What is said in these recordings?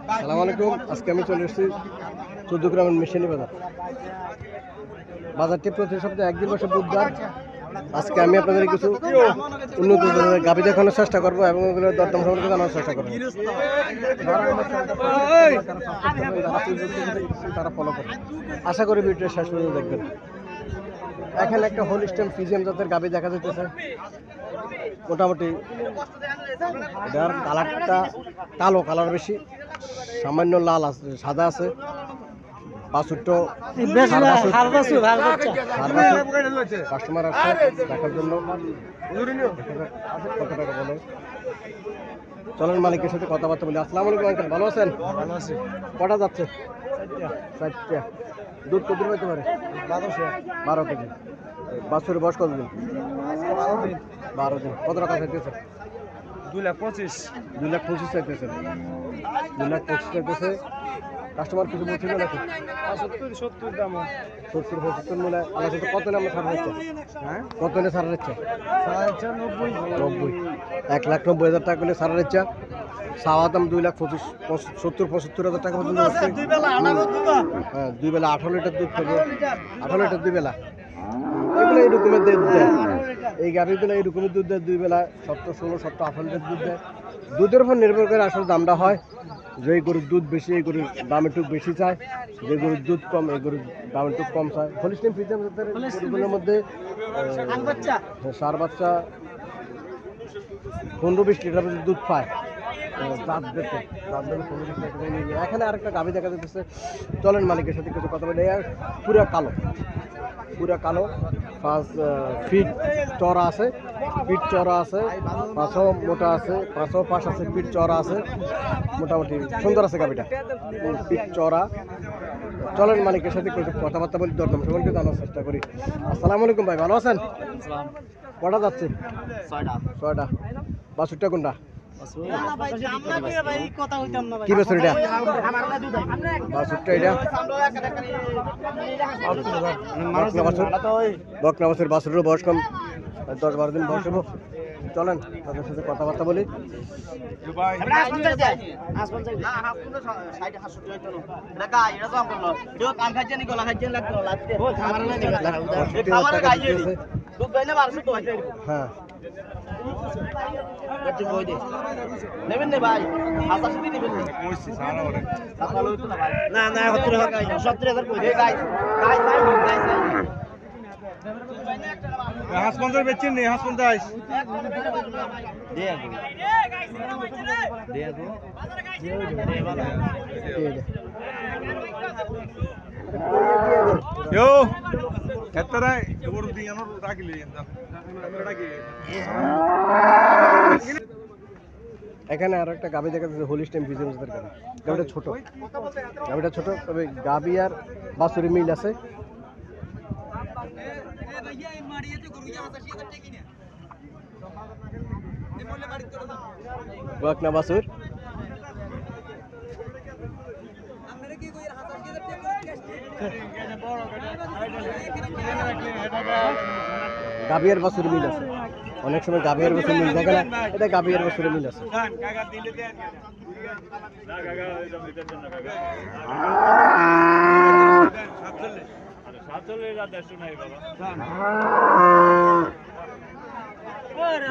আসসালামু আলাইকুম। আজকে আমি চলে এসেছি 14 গ্রামের মিশনি বাজার। বাজারটি প্রতি সপ্তাহে একদিন বসে বুধবার। আজকে আমি আপনাদের কিছু উন্নত ধরনের গাভী দেখানোর চেষ্টা করবো এবং ওগুলোর দরদাম সম্পর্কে জানার চেষ্টা করবো। তারা ফলো করবে। আশা করি ভিডিওটা শেষ পর্যন্ত দেখবেন। এখানে একটা হোলিস্টেম ফ্রিজিয়ান জাতের গাভী দেখা যাচ্ছে। মোটামুটি এটার কালারটা কালো কালার বেশি, সামান্য লাল আছে, সাদা আছে। বাছুরটা কাস্টমার আসছে দেখার জন্য। কত টাকা বলে চলেন মালিকের সাথে কথাবার্তা বলি। আসসালামু আলাইকুম আঙ্কেল, ভালো আছেন? ভালো আছি। কটা যাচ্ছে? 4টা। দুধ কত হইতে পারে? 12 কেজি। বাছুরের বয়স কতদিন? 12 দিন। কত টাকা চাইতেছে? 2,25,000। 2,25,000 চাইতেছে। 2,25,000 চাইতেছে। কাস্টমার কিছু বলছিল নাকি? 70 দাম। 70-75 মিলে আলাদা কত নামে ছাড়া হচ্ছে? হ্যাঁ, কত এনে ছাড়া হচ্ছে? 90। 1,90,000 টাকা করে ছাড়া হচ্ছে। চাওয়া দাম 2,25,000-70-75,000 টাকা পর্যন্ত হচ্ছে। হ্যাঁ, 2 বেলা 18 লিটার দুধ খাবে। 18 লিটার 2 বেলা। এগুলো এই রকমের দুধ দেয়। এই গাভীগুলো এই রকমের দুধ দেয়। 2 বেলা 17, 16, 17, 18 লিটার দুধ দেয়। দুধের উপর নির্ভর করে আসলে দামটা হয়। যে গরুর দুধ বেশি এই গরুর দাম একটু বেশি চায়, যে গরুর দুধ কম এই গরুর দাম একটু কম চায়। হলিস্টিন ফ্রিজিয়ান জাতের গরুগুলোর মধ্যে সার বাচ্চা 15-20 লিটার দুধ পায়। এখানে আরেকটা গাভী দেখা যাচ্ছে। চলেন মালিকের সাথে কিছু কথা বলে। পুরা কালো, পুরা কালো। 5 ফিট চড়া আছে, পিঠ চড়া আছে, পাঁচও মোটা আছে, পাঁচও পাশ আছে, পিঠ চড়া আছে। মোটামুটি সুন্দর আছে গাভীটা, পিঠ চড়া। চলেন মালিকের সাথে কিছু কথাবার্তা বলি, দরদাম সম্পর্কে জানার চেষ্টা করি। আসসালামু আলাইকুম ভাই, ভালো আছেন? কটা যাচ্ছে? 6টা। বাছুরটা কোনটা? কি বছর এটা? বাছুরটা এটা বকনা বছর। বাছুরের বয়স কম, 10-12 দিন বয়স হবো। চলেন তাদের সাথে কথাবার্তা বলি। হ্যাঁ, নেবেন ভাই? না না, 70,000 হাঁস 50 বেচছেন নি? হাঁস 50 এখানে আর একটা গাভী দেখা যাচ্ছে, হোলিস্টেম ফ্রিজিয়ান জাতের গাভী। গাভীটা ছোট, গাভীটা ছোট, তবে গাভী আর বাছুরে মিল আছে। বকনা বাছুর। গাভী আর বাছুরে মিল আছে। অনেক সময় গাভী আর বাছুর মিল থাকে না, এটা গাভী আর বাছুরে মিল আছে।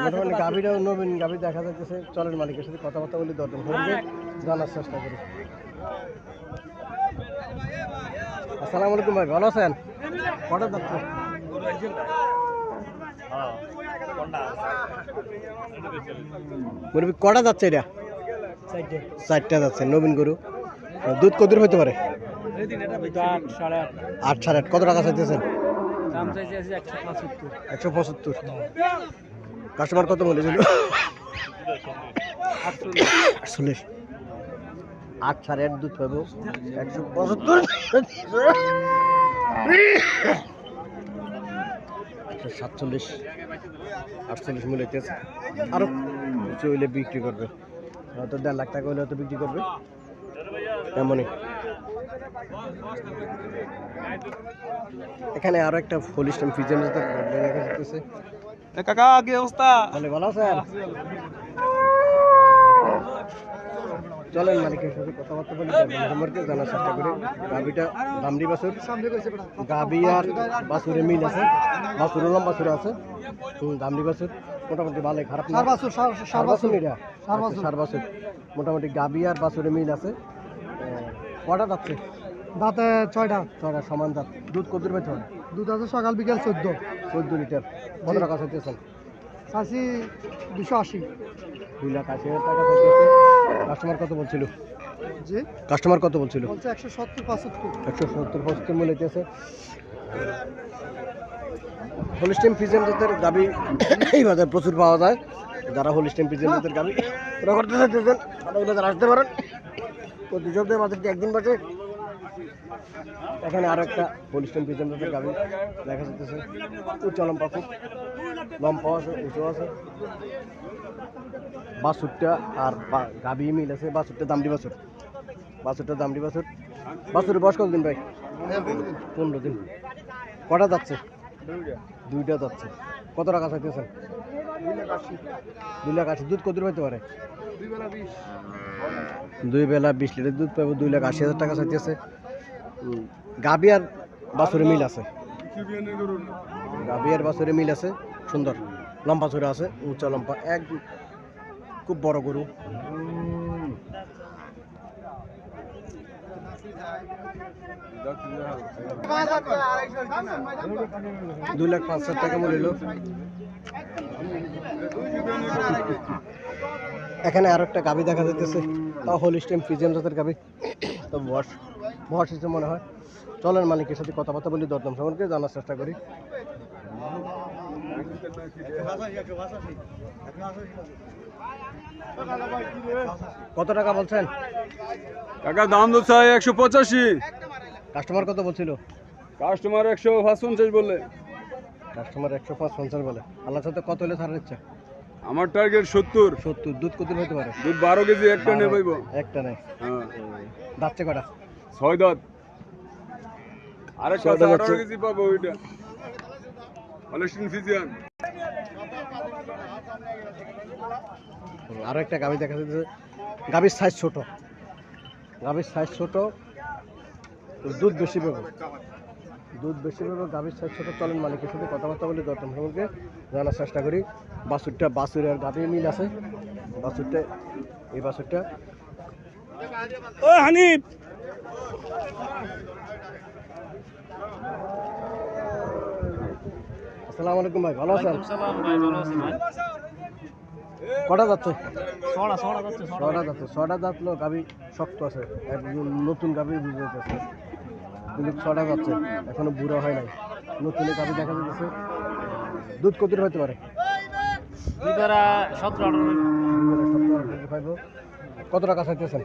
মোটামুটি গাভীরাও নবীন গাভী দেখা যাচ্ছে। চলেন মালিকের সাথে কথাবার্তা বলি, দরদাম সম্পর্কে জানার চেষ্টা করি। আসসালামু আলাইকুম ভাই, ভালো আছেন? কটা যাচ্ছে? মুরব্বি কটা যাচ্ছে এটা? 4টা যাচ্ছে। নবীন গরু। দুধ কত হইতে পারে? 8, 8.5। কত টাকা চাইতেছেন? 175। কাস্টমার কত বলেছিল? 48। 8, 8.5 দুধ পাবো। 175, 47, 48 মূল্য হইতেছে। আরো চইলে বিক্রি করবে, হয়তো 1.5 লাখ টাকা হলে হয়তো বিক্রি করবে। এমনই এখানে আরো একটা হোলিস্টেম ফ্রিজিয়ান জাতের দেখা যাচ্ছে। কাকা কি অবস্থা? ভালো আছেন? চলেন মালিকের সাথে কথাবার্তা বলি সম্পর্কে জানার চেষ্টা করি। গাবিটা দামড়ি বাছুর, গাবি আর বাছুরে মিল আছে, বাছুর লম্বা বাছুর আছে। দামড়ি বাছুর মোটামুটি ভালোই, খারাপ না। সার বাছুর এটা, সার বাছুর মোটামুটি গাবি আর বাছুরে মিল আছে। কটা যাচ্ছে? দাঁতে 6টা সমান দাঁত। দুধ কত পেতে হবে? দুধ আছে সকাল বিকেল 14 লিটার। কত টাকা চাইতেছেন? চাষি 280। 2,80,000 টাকা চাইতেছে। কাস্টমার কত বলছিল? জি কাস্টমার কত বলছিল? বলছে 170-75। 170-75 মূল্য হইতেছে। হোলিস্টিন ফ্রিজিয়ান জাতের গাবি এই বাজারে প্রচুর পাওয়া যায়। যারা হোলিস্টিন ফ্রিজিয়ান জাতের গাবি ওরা করতে চাইতেছেন তারা এই বাজারে আসতে পারেন। প্রতি সপ্তাহে বাজারটি একদিন বসে। এখানে আরো একটা হোলিস্টিন ফ্রিজিয়ান জাতের গাবি দেখা যাচ্ছে। উচ্চ লম্বা, খুব লম্বা আছে, উঁচু আছে। বাছুরটা আর গাবি মিল আছে। বাছুরটা দামড়ি বাছুর, বাছুরটা দামড়ি বাছুর। বাছুরের বয়স কতদিন ভাই? 15 দিন। কটা যাচ্ছে? 2টা যাচ্ছে। কত টাকা চাইতেছেন? 2,80,000। দুধ কত হইতে পারে? 2 বেলা 20 লিটার দুধ পাবো। 2,80,000 টাকা চাইতেছে। গাবি আর বাছুরে মিল আছে, গাবি আর বাছুরে মিল আছে। সুন্দর লম্বা চূড়া আছে, উঁচা লম্বা, এক খুব বড় গরু। $2,05,000 টাকা মূল্য। এখানে আর একটা গাবি দেখা যাইতেছে, তাও হোলিস্টিন ফ্রিজিয়ান জাতের গাবি। তো বয়স হিসেবে মনে হয়। চলেন মালিকের সাথে কথাবার্তা বলি, দরদাম সম্পর্কে জানার চেষ্টা করি। কত টাকা বলছেন? কাকা দাম তো চাই 185। কাস্টমার কত বলছিল? কাস্টমার 155 বলে। কাস্টমার 155 বলে। আল্লাহ সাথে কত হলে ছাড় দিচ্ছে? আমার টার্গেট 70। দুধ কত হইতে পারে? দুধ 12 কেজি একটা নেই পাইবো। একটা নেই। হ্যাঁ দাচ্ছে কটা? 6 দাঁত। আরেকটা 6টা 18 কেজি পাবো ওইটা। হোলিস্টিন ফ্রিজিয়ান। আরো একটা গাভি দেখা যাচ্ছে। গাভির সাইজ ছোট, গাভির সাইজ ছোট, দুধ বেশি পাবো, দুধ বেশি পাবো, গাভির সাইজ ছোট। চলেন মালিকের সাথে কথাবার্তা বলে দরদাম সম্পর্কে জানার চেষ্টা করি। বাছুর আর গাভি মিল আছে। বাছুরটা, এই বাছুরটা। ও হানিফ, আসসালামু আলাইকুম ভাই, ভালো আছেন? কটা যাচ্ছে? 6টা যাচ্ছে। 6টা যাচ্ছিল। গাভি শক্ত আছে, একদম নতুন গাভি বুঝে যাচ্ছে। কিন্তু 6টা যাচ্ছে, এখনো বুড়ো হয় নাই। নতুন গাভি দেখা যাচ্ছে। দুধ কত হইতে পারে? 17-18 কত টাকা চাইতেছেন?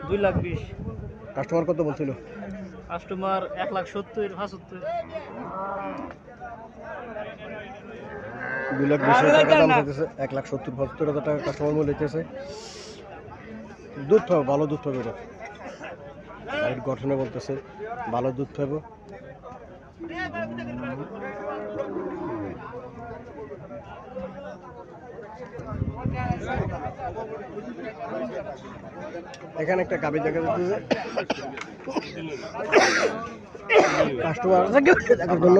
2,20,000। কাস্টমার কত বলছিল? কাস্টমার 1,70-75। 2,20,000 টাকা দাম চাইতেছে। 1,70,75,000 টাকা কাস্টমার মূল্য দিতেছে। দুধ হবে, ভালো দুধ হবে। এটা গাড়ির গঠনে বলতেছে ভালো দুধ হবে। এখানে একটা গাভি দেখা যাচ্ছে। কাস্টমার দেখার জন্য।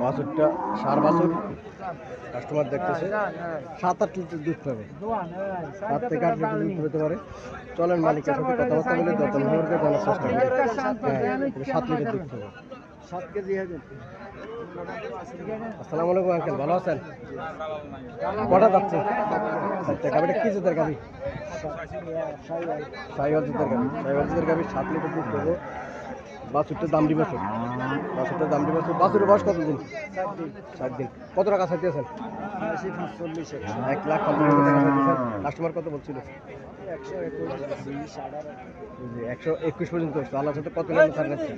বাছুরটা সার বাছুর, কাস্টমার দেখতেছে 7-8 লিটার দুধ পাবে। 7 থেকে 8 লিটার দুধ পেতে পারে। চলেন মালিকের সাথে কথাবার্তা বলে দরদাম সম্পর্কে জানার চেষ্টা করি। 7 লিটার দুধ পাবে। 7 কেজি হবে। আসসালামু আলাইকুম আঙ্কেল, ভালো আছেন? কটা যাচ্ছে? গাভিটা কি জাতের গাভি? সাইওয়াল জাতের গাভি। সাইওয়াল জাতের গাভি 7 লিটার দুধ পাবে। বাছুরটা দামড়ি বাছুর, বাছুরটা দামড়ি বাছুর। বাছুরের বয়স কতদিন? 7 দিন। কত টাকা চাইতেছেন? 1,45,000 টাকা চাইতেছেন। কাস্টমার কত বলছিল? 121 পর্যন্ত। আল্লাহর সাথে কত টাকা ছাড় দিচ্ছে?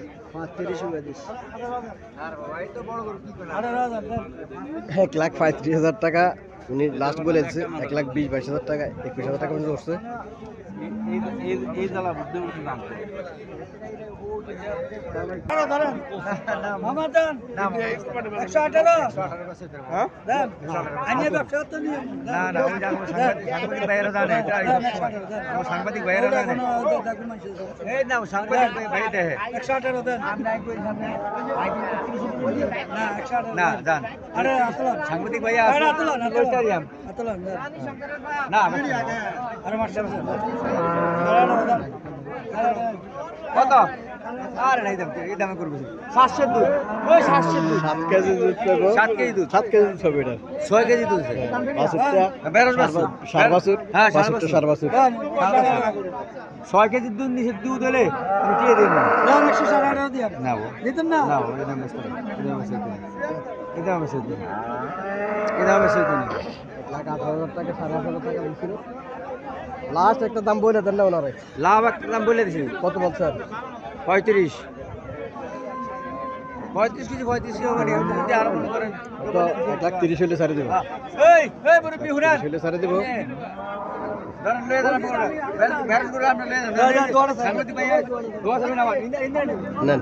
1,35,000 টাকা উনি লাস্ট বলেছে। 1,20,000-22,000 টাকা, 21,000 টাকা পর্যন্ত উঠছে। সাংবাদিক ভাইয়েরা জানে এই না সাংবাদিক ভাই দেখে না জান সাংবাদিক ভাইয়া না কত আরে নাই দাম এই দামে করবো 700 দুধ ওই 700 দুধ 7 কেজি দুধ পাবো 7 কেজি দুধ 7 কেজি দুধ হবে এটা 6 কেজি দুধ আছে বাছুরটা বেরোস বাছুর সার বাছুর হ্যাঁ বাছুরটা সার বাছুর 6 কেজি দুধ নিচে দুধ হলে আমি দিয়ে দিই না 118 দিয়ে না ও দিতাম না না এটা দাম বেশি এটা দাম বেশি এটা দাম বেশি 1,18,000 টাকা 18,500 টাকা দিছিল লাস্ট একটা দাম বলে দেন না ওনারে লাভ একটা দাম বলে দিছি কত বলছেন 35 কেজি 35 হবে না যদি আরো মনে করেন তো 1,30,000 হলে ছাড়ে দেব এই এই বড় বিহুরান হলে ছাড়ে দেব ধরেন লয়ে যান বেরন করে আপনি লয়ে যান সাংবাদিক ভাই দোয়া যাবে না নেন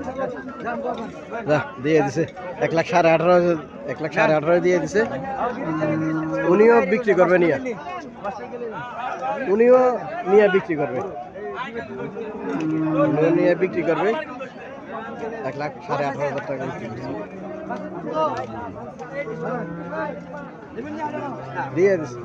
যা দিয়ে দিছে 1,18,500 1,18,500 দিয়ে দিছে উনিও বিক্রি করবে নিয়া উনিও নিয়ে বিক্রি করবে উনিও নিয়ে বিক্রি করবে 1,18,500 টাকা বিক্রি করছে দিয়ে দিছে